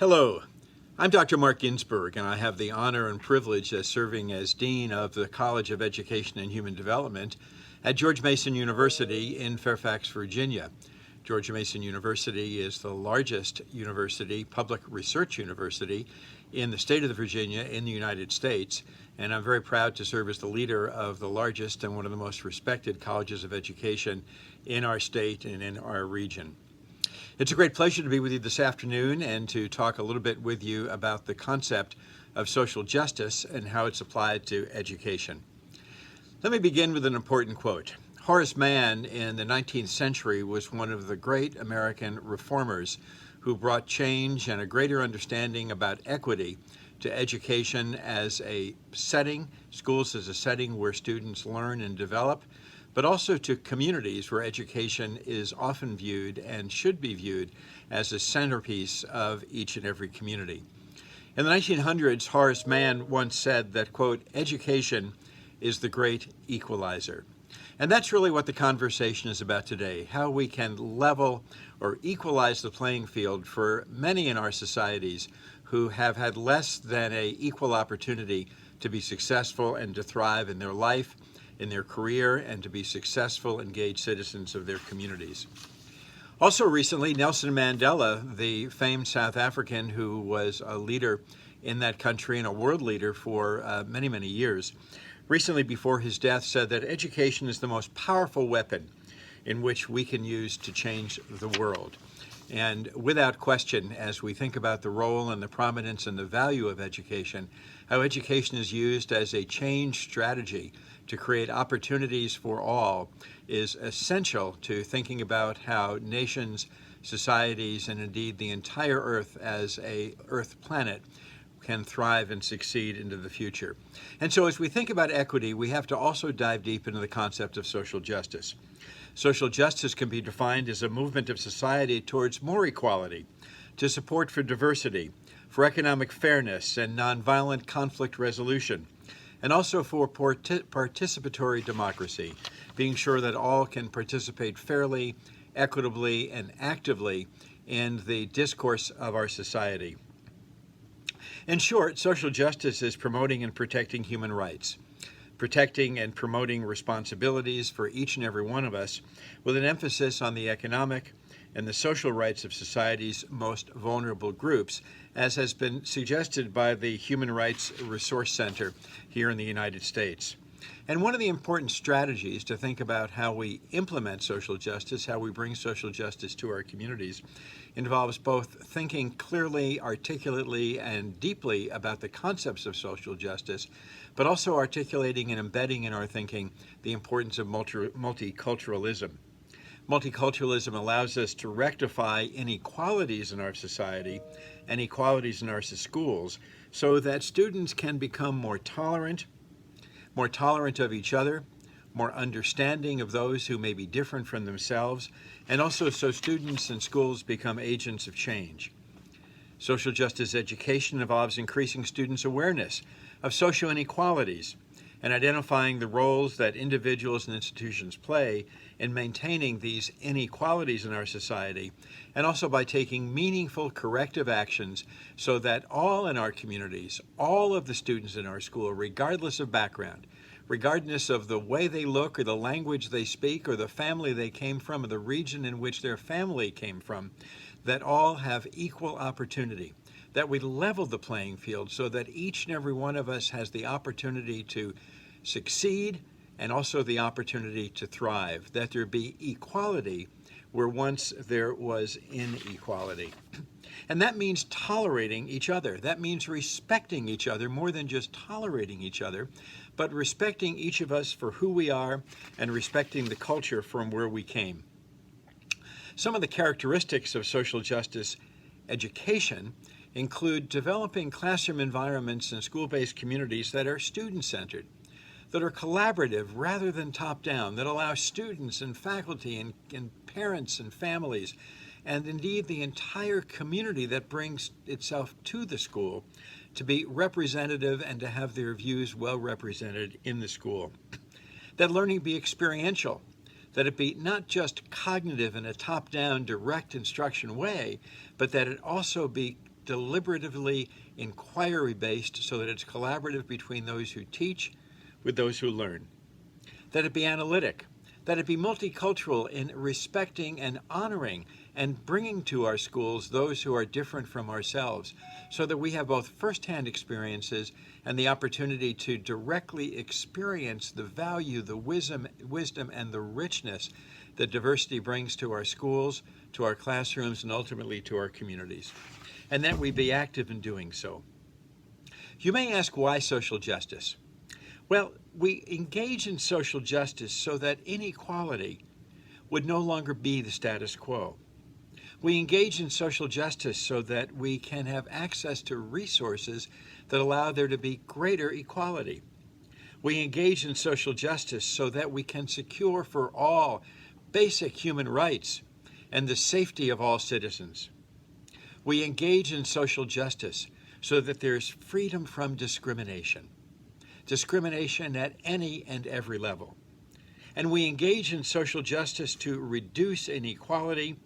Hello, I'm Dr. Mark Ginsberg, and I have the honor and privilege of serving as Dean of the College of Education and Human Development at George Mason University in Fairfax, Virginia. George Mason University is the largest public research university in the state of Virginia in the United States, and I'm very proud to serve as the leader of the largest and one of the most respected colleges of education in our state and in our region. It's a great pleasure to be with you this afternoon and to talk a little bit with you about the concept of social justice and how it's applied to education. Let me begin with an important quote. Horace Mann in the 19th century was one of the great American reformers who brought change and a greater understanding about equity to education as a setting, schools as a setting where students learn and develop, but also to communities where education is often viewed and should be viewed as a centerpiece of each and every community. In the 1900s, Horace Mann once said that, quote, education is the great equalizer. And that's really what the conversation is about today, how we can level or equalize the playing field for many in our societies who have had less than an equal opportunity to be successful and to thrive in their life, in their career, and to be successful, engaged citizens of their communities. Also recently, Nelson Mandela, the famed South African who was a leader in that country and a world leader for many, many years, recently before his death said that education is the most powerful weapon in which we can use to change the world. And without question, as we think about the role and the prominence and the value of education, how education is used as a change strategy to create opportunities for all is essential to thinking about how nations, societies, and indeed the entire Earth as a Earth planet can thrive and succeed into the future. And so as we think about equity, we have to also dive deep into the concept of social justice. Social justice can be defined as a movement of society towards more equality, to support for diversity, for economic fairness and nonviolent conflict resolution, and also for participatory democracy, being sure that all can participate fairly, equitably, and actively in the discourse of our society. In short, social justice is promoting and protecting human rights, protecting and promoting responsibilities for each and every one of us, with an emphasis on the economic and the social rights of society's most vulnerable groups, as has been suggested by the Human Rights Resource Center here in the United States. And one of the important strategies to think about how we implement social justice, how we bring social justice to our communities, involves both thinking clearly, articulately, and deeply about the concepts of social justice, but also articulating and embedding in our thinking the importance of multiculturalism. Multiculturalism allows us to rectify inequalities in our society and inequalities in our schools so that students can become more tolerant of each other, more understanding of those who may be different from themselves, and also so students and schools become agents of change. Social justice education involves increasing students' awareness of social inequalities and identifying the roles that individuals and institutions play in maintaining these inequalities in our society, and also by taking meaningful corrective actions so that all in our communities, all of the students in our school, regardless of background, regardless of the way they look or the language they speak or the family they came from or the region in which their family came from, that all have equal opportunity, that we level the playing field so that each and every one of us has the opportunity to succeed and also the opportunity to thrive, that there be equality where once there was inequality. And that means tolerating each other. That means respecting each other more than just tolerating each other, but respecting each of us for who we are and respecting the culture from where we came. Some of the characteristics of social justice education include developing classroom environments and school-based communities that are student-centered, that are collaborative rather than top-down, that allow students and faculty and parents and families, and indeed the entire community that brings itself to the school, to be representative and to have their views well represented in the school. That learning be experiential, that it be not just cognitive in a top-down, direct instruction way, but that it also be deliberatively inquiry-based so that it's collaborative between those who teach with those who learn. That it be analytic, that it be multicultural in respecting and honoring and bringing to our schools those who are different from ourselves, so that we have both firsthand experiences and the opportunity to directly experience the value, the wisdom, and the richness that diversity brings to our schools, to our classrooms, and ultimately to our communities. And that we be active in doing so. You may ask, why social justice? Well, we engage in social justice so that inequality would no longer be the status quo. We engage in social justice so that we can have access to resources that allow there to be greater equality. We engage in social justice so that we can secure for all basic human rights and the safety of all citizens. We engage in social justice so that there's freedom from discrimination at any and every level. And we engage in social justice to reduce inequality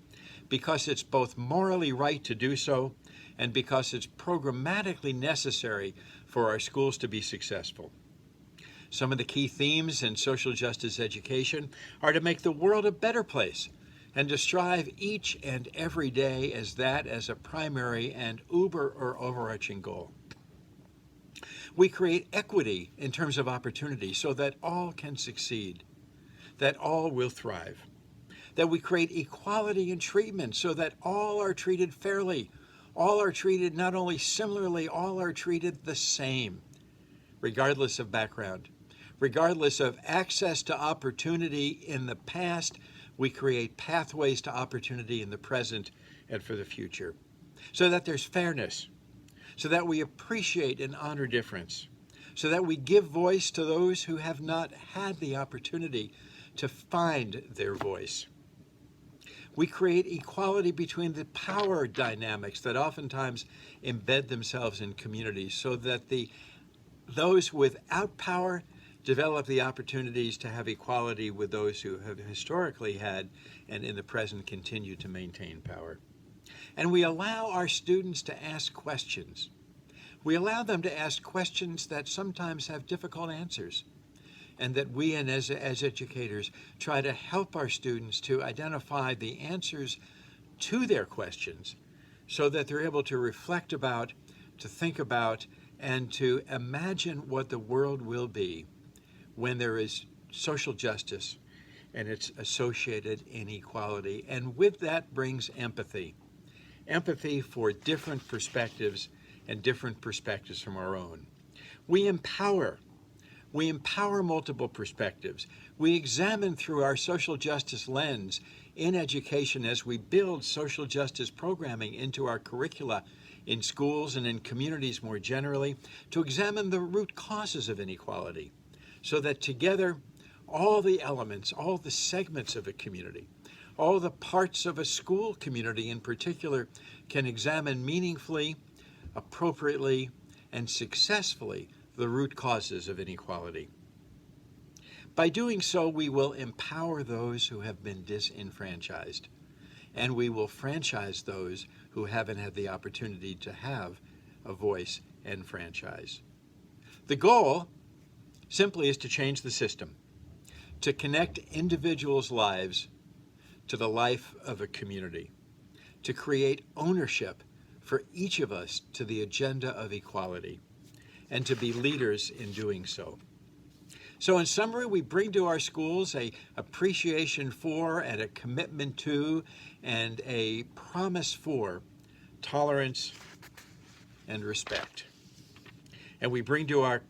because it's both morally right to do so and because it's programmatically necessary for our schools to be successful. Some of the key themes in social justice education are to make the world a better place and to strive each and every day as a primary and uber or overarching goal. We create equity in terms of opportunity so that all can succeed, that all will thrive. That we create equality in treatment so that all are treated fairly, all are treated not only similarly, all are treated the same, regardless of background. Regardless of access to opportunity in the past, we create pathways to opportunity in the present and for the future. So that there's fairness, so that we appreciate and honor difference, so that we give voice to those who have not had the opportunity to find their voice. We create equality between the power dynamics that oftentimes embed themselves in communities so that those without power develop the opportunities to have equality with those who have historically had and in the present continue to maintain power. And we allow our students to ask questions. We allow them to ask questions that sometimes have difficult answers, and that we as educators try to help our students to identify the answers to their questions so that they're able to reflect about, to think about, and to imagine what the world will be when there is social justice and its associated inequality. And with that brings empathy. Empathy for different perspectives and different perspectives from our own. We empower multiple perspectives. We examine through our social justice lens in education as we build social justice programming into our curricula in schools and in communities more generally to examine the root causes of inequality so that together all the elements, all the segments of a community, all the parts of a school community in particular can examine meaningfully, appropriately, and successfully the root causes of inequality. By doing so, we will empower those who have been disenfranchised, and we will franchise those who haven't had the opportunity to have a voice and franchise. The goal simply is to change the system, to connect individuals' lives to the life of a community, to create ownership for each of us to the agenda of equality, and to be leaders in doing so. So in summary, we bring to our schools an appreciation for and a commitment to and a promise for tolerance and respect. And we bring to our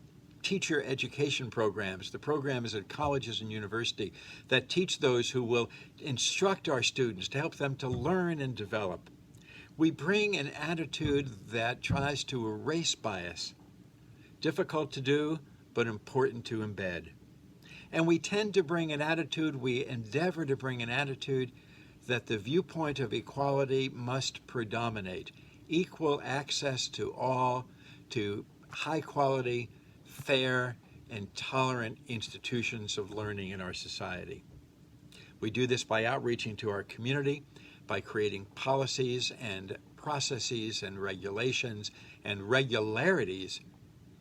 teacher education programs, the programs at colleges and universities that teach those who will instruct our students to help them to learn and develop. We bring an attitude that tries to erase bias, difficult to do, but important to embed. And we tend to bring an attitude, we endeavor to bring an attitude that the viewpoint of equality must predominate. Equal access to all, to high quality, fair, and tolerant institutions of learning in our society. We do this by outreaching to our community, by creating policies and processes and regulations and regularities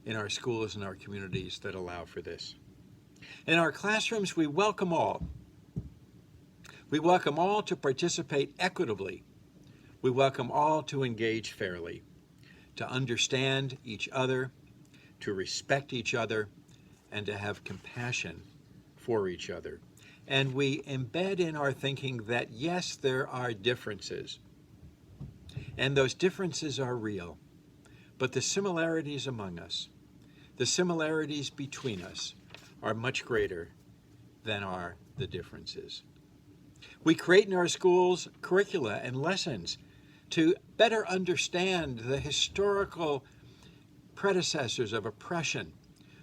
in our schools and our communities that allow for this. In our classrooms, we welcome all. We welcome all to participate equitably. We welcome all to engage fairly, to understand each other, to respect each other, and to have compassion for each other. And we embed in our thinking that, yes, there are differences, and those differences are real, but the similarities among us, the similarities between us, are much greater than are the differences. We create in our schools curricula and lessons to better understand the historical predecessors of oppression,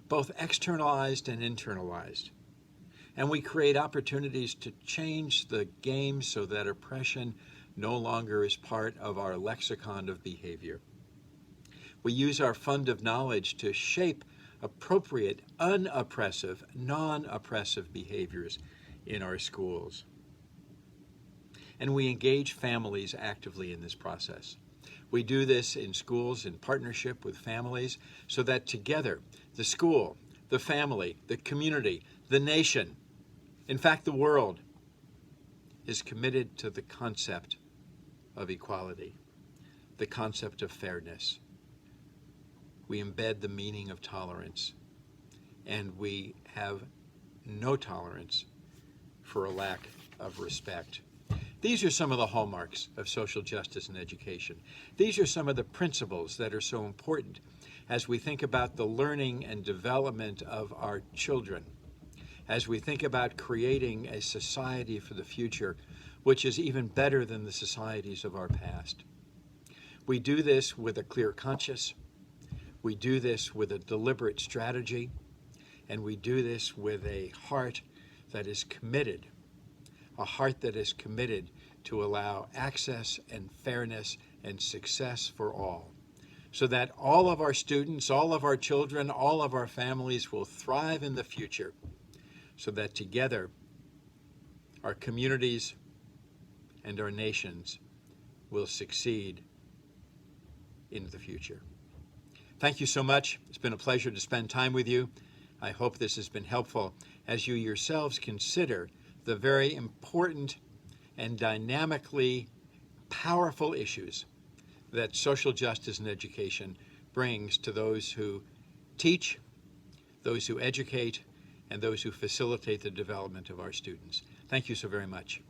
both externalized and internalized. And we create opportunities to change the game so that oppression no longer is part of our lexicon of behavior. We use our fund of knowledge to shape appropriate, unoppressive, non-oppressive behaviors in our schools. And we engage families actively in this process. We do this in schools in partnership with families so that together, the school, the family, the community, the nation, in fact, the world, is committed to the concept of equality, the concept of fairness. We embed the meaning of tolerance, and we have no tolerance for a lack of respect. These are some of the hallmarks of social justice in education. These are some of the principles that are so important as we think about the learning and development of our children, as we think about creating a society for the future which is even better than the societies of our past. We do this with a clear conscience. We do this with a deliberate strategy, and we do this with a heart that is committed, to allow access and fairness and success for all, so that all of our students, all of our children, all of our families will thrive in the future, so that together our communities and our nations will succeed in the future. Thank you so much. It's been a pleasure to spend time with you. I hope this has been helpful as you yourselves consider the very important and dynamically powerful issues that social justice and education brings to those who teach, those who educate, and those who facilitate the development of our students. Thank you so very much.